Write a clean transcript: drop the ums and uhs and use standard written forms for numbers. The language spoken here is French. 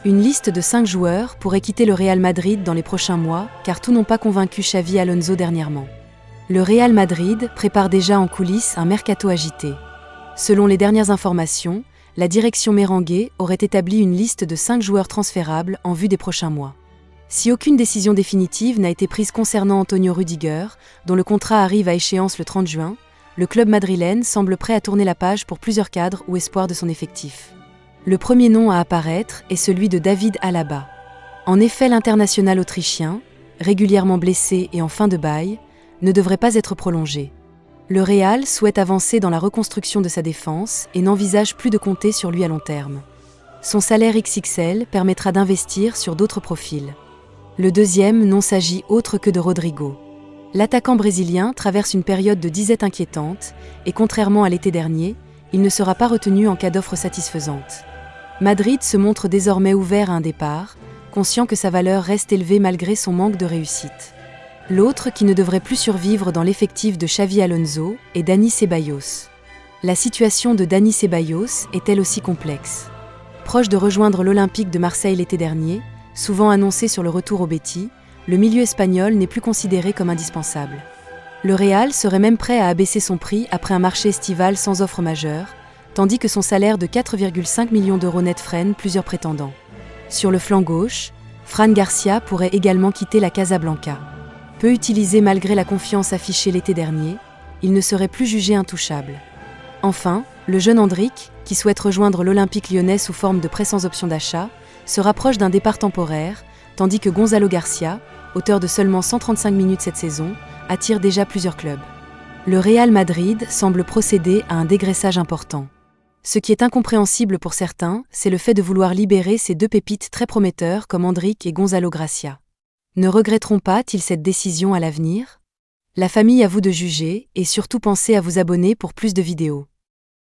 Une liste de 5 joueurs pourrait quitter le Real Madrid dans les prochains mois, car tous n'ont pas convaincu Xavi Alonso dernièrement. Le Real Madrid prépare déjà en coulisses un mercato agité. Selon les dernières informations, la direction merengue aurait établi une liste de 5 joueurs transférables en vue des prochains mois. Si aucune décision définitive n'a été prise concernant Antonio Rüdiger, dont le contrat arrive à échéance le 30 juin, le club madrilène semble prêt à tourner la page pour plusieurs cadres ou espoirs de son effectif. Le premier nom à apparaître est celui de David Alaba. En effet, l'international autrichien, régulièrement blessé et en fin de bail, ne devrait pas être prolongé. Le Real souhaite avancer dans la reconstruction de sa défense et n'envisage plus de compter sur lui à long terme. Son salaire XXL permettra d'investir sur d'autres profils. Le deuxième non s'agit autre que de Rodrigo. L'attaquant brésilien traverse une période de disette inquiétante et contrairement à l'été dernier, il ne sera pas retenu en cas d'offre satisfaisante. Madrid se montre désormais ouvert à un départ, conscient que sa valeur reste élevée malgré son manque de réussite. L'autre qui ne devrait plus survivre dans l'effectif de Xavi Alonso est Dani Ceballos. La situation de Dani Ceballos est elle aussi complexe. Proche de rejoindre l'Olympique de Marseille l'été dernier, souvent annoncé sur le retour au Betis, le milieu espagnol n'est plus considéré comme indispensable. Le Real serait même prêt à abaisser son prix après un marché estival sans offre majeure, tandis que son salaire de 4,5 millions d'euros net freine plusieurs prétendants. Sur le flanc gauche, Fran Garcia pourrait également quitter la Casablanca. Peu utilisé malgré la confiance affichée l'été dernier, il ne serait plus jugé intouchable. Enfin, le jeune Endrick, qui souhaite rejoindre l'Olympique lyonnais sous forme de prêt sans option d'achat, se rapproche d'un départ temporaire, tandis que Gonzalo Garcia, auteur de seulement 135 minutes cette saison, attire déjà plusieurs clubs. Le Real Madrid semble procéder à un dégraissage important. Ce qui est incompréhensible pour certains, c'est le fait de vouloir libérer ces deux pépites très prometteurs comme Endrick et Gonzalo Garcia. Ne regretteront pas-ils cette décision à l'avenir ? La famille à vous de juger et surtout pensez à vous abonner pour plus de vidéos.